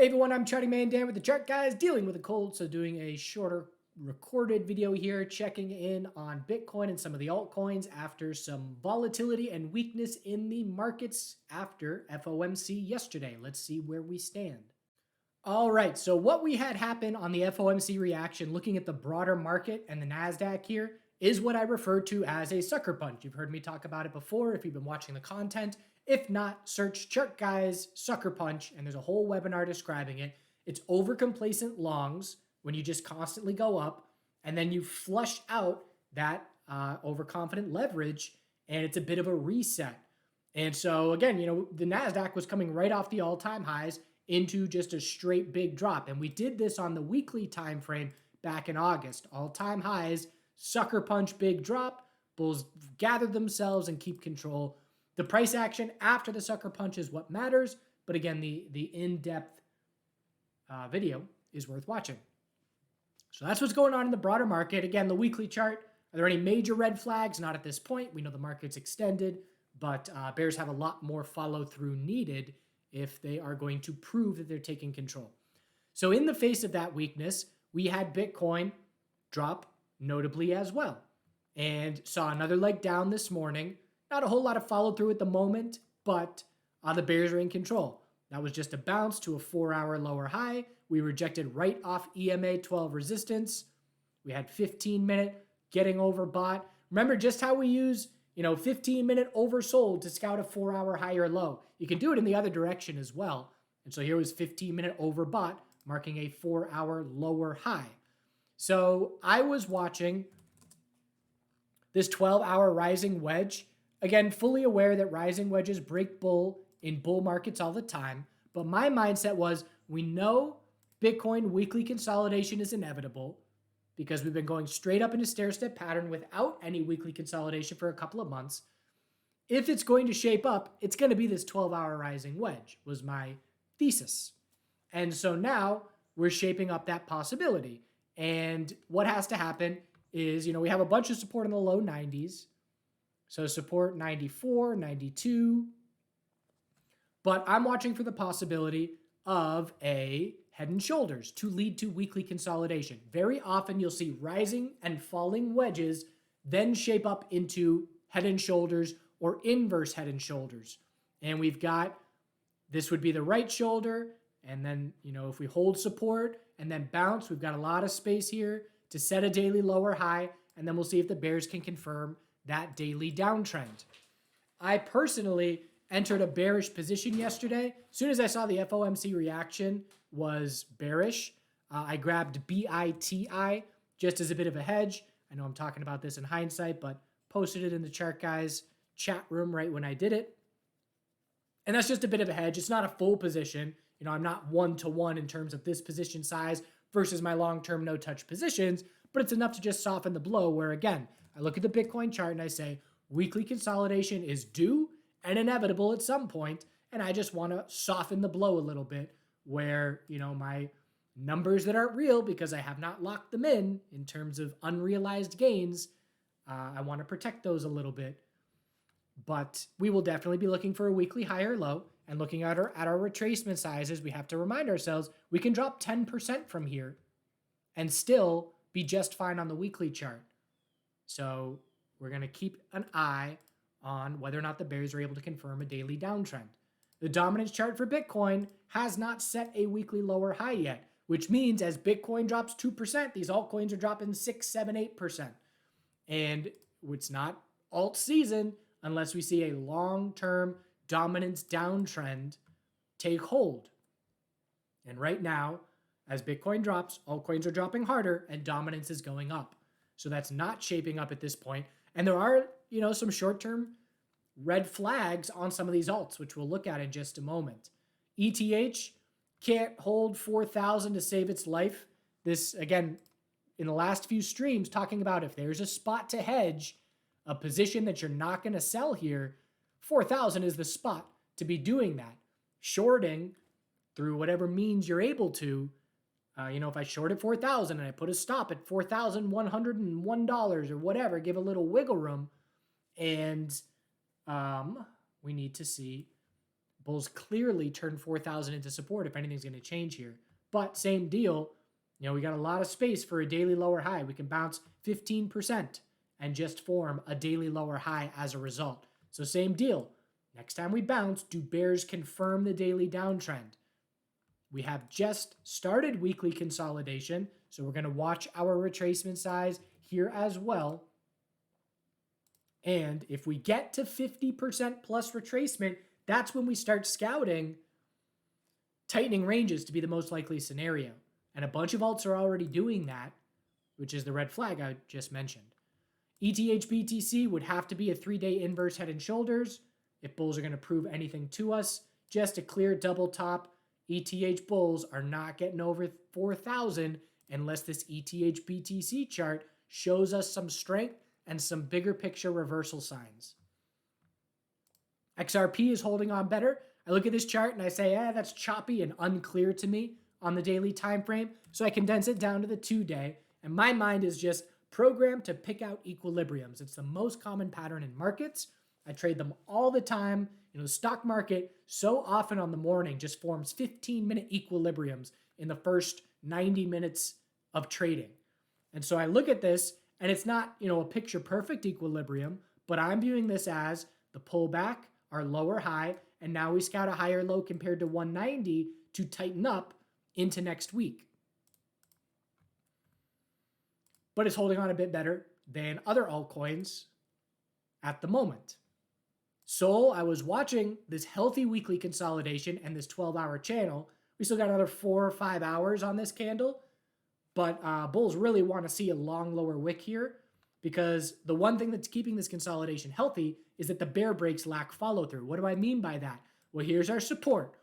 Hey everyone, I'm Charting Man Dan with the Chart Guys, dealing with a cold, so doing a shorter recorded video here, checking in on Bitcoin and some of the altcoins after some volatility and weakness in the markets after FOMC yesterday. Let's see where we stand. All right, so what we had happen on the FOMC reaction, looking at the broader market and the NASDAQ here, is what I refer to as a sucker punch. You've heard me talk about it before if you've been watching the content. If not, search Chart Guys Sucker Punch, and there's a whole webinar describing it. It's overcomplacent longs when you just constantly go up, and then you flush out that overconfident leverage, and it's a bit of a reset. And so again, the NASDAQ was coming right off the all-time highs into just a straight big drop. And we did this on the weekly time frame back in August. All-time highs, sucker punch, big drop. Bulls gather themselves and keep control. The price action after the sucker punch is what matters. But again, the in-depth video is worth watching. So that's what's going on in the broader market. Again, the weekly chart. Are there any major red flags? Not at this point. We know the market's extended, but bears have a lot more follow-through needed if they are going to prove that they're taking control. So in the face of that weakness, we had Bitcoin drop notably as well and saw another leg down this morning. Not a whole lot of follow through at the moment, but the bears are in control. That was just a bounce to a 4-hour lower high. We rejected right off EMA 12 resistance. We had 15-minute getting overbought. Remember just how we use 15-minute oversold to scout a 4-hour higher low. You can do it in the other direction as well. And so here was 15-minute overbought, marking a 4-hour lower high. So I was watching this 12-hour rising wedge. Again, fully aware that rising wedges break bull in bull markets all the time. But my mindset was, we know Bitcoin weekly consolidation is inevitable because we've been going straight up in a stair-step pattern without any weekly consolidation for a couple of months. If it's going to shape up, it's going to be this 12-hour rising wedge, was my thesis. And so now we're shaping up that possibility. And what has to happen is, we have a bunch of support in the low 90s. So support 94, 92. But I'm watching for the possibility of a head and shoulders to lead to weekly consolidation. Very often you'll see rising and falling wedges then shape up into head and shoulders or inverse head and shoulders. And we've got, this would be the right shoulder. And then, if we hold support and then bounce, we've got a lot of space here to set a daily lower high. And then we'll see if the bears can confirm that daily downtrend. I personally entered a bearish position yesterday. As soon as I saw the FOMC reaction was bearish, I grabbed BITI just as a bit of a hedge. I know I'm talking about this in hindsight, but posted it in the Chart Guys chat room right when I did it. And that's just a bit of a hedge. It's not a full position. I'm not one-to-one in terms of this position size versus my long-term no-touch positions, but it's enough to just soften the blow where, again, I look at the Bitcoin chart and I say, weekly consolidation is due and inevitable at some point, and I just want to soften the blow a little bit where, my numbers that aren't real because I have not locked them in terms of unrealized gains, I want to protect those a little bit. But we will definitely be looking for a weekly higher low, and looking at our retracement sizes, we have to remind ourselves we can drop 10% from here and still be just fine on the weekly chart. So we're going to keep an eye on whether or not the bears are able to confirm a daily downtrend. The dominance chart for Bitcoin has not set a weekly lower high yet, which means as Bitcoin drops 2%, these altcoins are dropping 6, 7, 8%. And it's not alt season unless we see a long-term dominance downtrend take hold. And right now, as Bitcoin drops, altcoins are dropping harder and dominance is going up. So that's not shaping up at this point. And there are, some short-term red flags on some of these alts, which we'll look at in just a moment. ETH can't hold 4,000 to save its life. This, again, in the last few streams, talking about if there's a spot to hedge, a position that you're not going to sell here, 4,000 is the spot to be doing that. Shorting through whatever means you're able to. If I short at 4,000 and I put a stop at $4,101 or whatever, give a little wiggle room, and we need to see Bulls clearly turned 4,000 into support if anything's going to change here. But same deal, we got a lot of space for a daily lower high. We can bounce 15% and just form a daily lower high as a result. So same deal. Next time we bounce, do bears confirm the daily downtrend? We have just started weekly consolidation, so we're going to watch our retracement size here as well. And if we get to 50% plus retracement, that's when we start scouting tightening ranges to be the most likely scenario. And a bunch of alts are already doing that, which is the red flag I just mentioned. ETH BTC would have to be a 3-day inverse head and shoulders if bulls are going to prove anything to us. Just a clear double top. ETH bulls are not getting over 4,000 unless this ETH BTC chart shows us some strength and some bigger picture reversal signs. XRP is holding on better. I look at this chart and I say, that's choppy and unclear to me on the daily time frame. So I condense it down to the 2-day. And my mind is just programmed to pick out equilibriums. It's the most common pattern in markets. I trade them all the time. The stock market so often on the morning just forms 15-minute equilibriums in the first 90 minutes of trading. And so I look at this and it's not, a picture perfect equilibrium, but I'm viewing this as the pullback, our lower high, and now we scout a higher low compared to 190 to tighten up into next week. But it's holding on a bit better than other altcoins at the moment. Sol, I was watching this healthy weekly consolidation and this 12-hour channel. We still got another 4 or 5 hours on this candle, but bulls really want to see a long lower wick here because the one thing that's keeping this consolidation healthy is that the bear breaks lack follow through. What do I mean by that? Well, here's our support.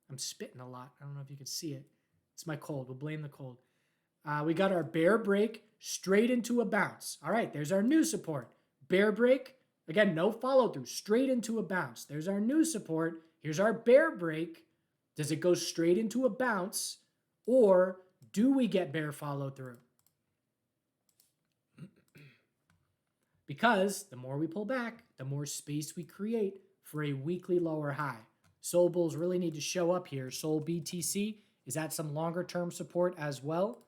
I'm spitting a lot. I don't know if you can see it. It's my cold. We'll blame the cold. We got our bear break straight into a bounce. All right, there's our new support. Bear break. Again, no follow through, straight into a bounce. There's our new support. Here's our bear break. Does it go straight into a bounce or do we get bear follow through? Because the more we pull back, the more space we create for a weekly lower high. Sol bulls really need to show up here. Sol BTC is at some longer term support as well.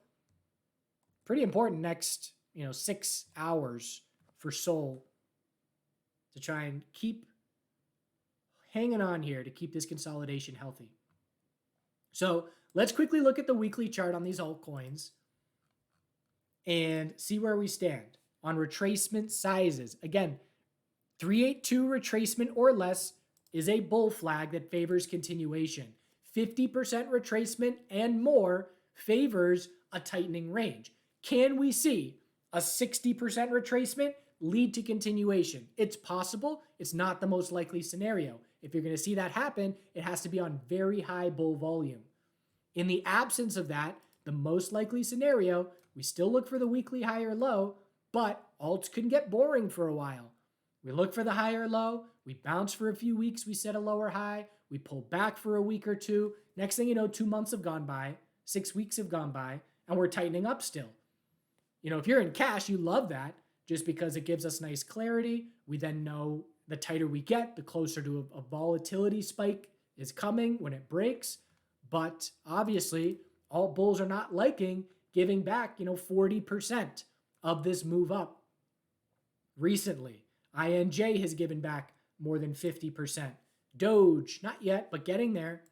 Pretty important next, 6 hours for Sol to try and keep hanging on here to keep this consolidation healthy. So let's quickly look at the weekly chart on these altcoins and see where we stand on retracement sizes. Again, 382 retracement or less is a bull flag that favors continuation. 50% retracement and more favors a tightening range. Can we see a 60% retracement lead to continuation? It's possible. It's not the most likely scenario. If you're going to see that happen, it has to be on very high bull volume. In the absence of that, the most likely scenario, we still look for the weekly high or low, but alts can get boring for a while. We look for the higher low, we bounce for a few weeks, we set a lower high, we pull back for a week or two. Next thing you know, 2 months have gone by, 6 weeks have gone by, and we're tightening up still. If you're in cash, you love that just because it gives us nice clarity. We then know the tighter we get, the closer to a volatility spike is coming when it breaks. But obviously, all bulls are not liking giving back, 40% of this move up. Recently, INJ has given back more than 50%. Doge, not yet, but getting there.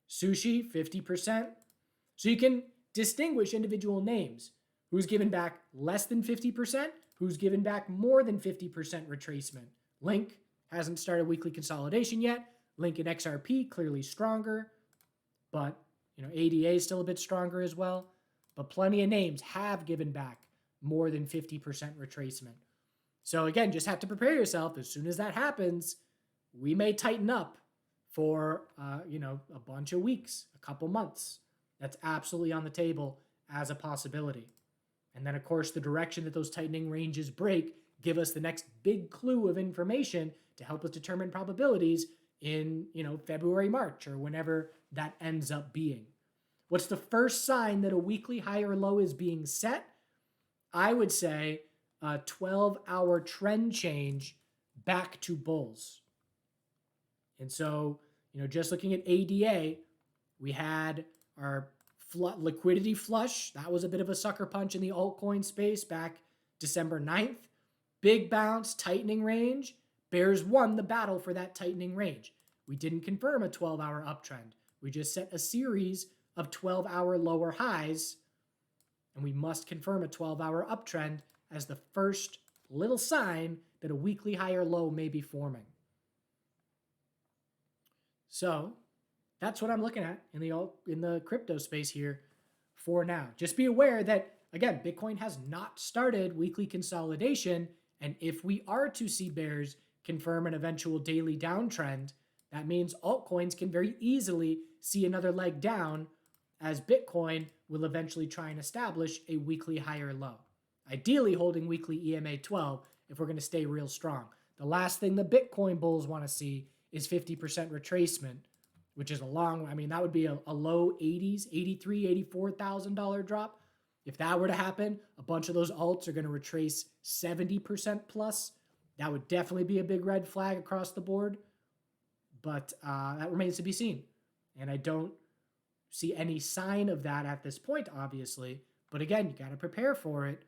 Sushi, 50%. So you can distinguish individual names. Who's given back less than 50%? Who's given back more than 50% retracement? Link hasn't started weekly consolidation yet. Link and XRP clearly stronger, but ADA is still a bit stronger as well. But plenty of names have given back more than 50% retracement. So again, just have to prepare yourself. As soon as that happens, we may tighten up for a bunch of weeks, a couple months. That's absolutely on the table as a possibility. And then, of course, the direction that those tightening ranges break give us the next big clue of information to help us determine probabilities in, February, March, or whenever that ends up being. What's the first sign that a weekly high or low is being set? I would say a 12-hour trend change back to bulls. And so, Just looking at ADA, we had our liquidity flush. That was a bit of a sucker punch in the altcoin space back December 9th. Big bounce, tightening range. Bears won the battle for that tightening range. We didn't confirm a 12-hour uptrend. We just set a series of 12-hour lower highs, and we must confirm a 12-hour uptrend as the first little sign that a weekly higher low may be forming. So that's what I'm looking at in the crypto space here for now. Just be aware that, again, Bitcoin has not started weekly consolidation, and if we are to see bears confirm an eventual daily downtrend, that means altcoins can very easily see another leg down, as Bitcoin will eventually try and establish a weekly higher low. Ideally holding weekly EMA 12 if we're going to stay real strong. The last thing the Bitcoin bulls want to see is 50% retracement, which is that would be a low 80s, $83,000, $84,000 drop. If that were to happen, a bunch of those alts are going to retrace 70% plus. That would definitely be a big red flag across the board. But that remains to be seen. And I don't see any sign of that at this point, obviously. But again, you got to prepare for it.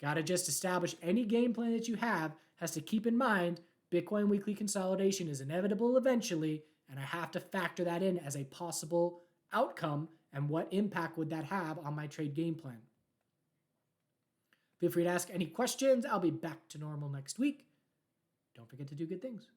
Got to just establish any game plan that you have has to keep in mind Bitcoin weekly consolidation is inevitable eventually, and I have to factor that in as a possible outcome and what impact would that have on my trade game plan. Feel free to ask any questions. I'll be back to normal next week. Don't forget to do good things.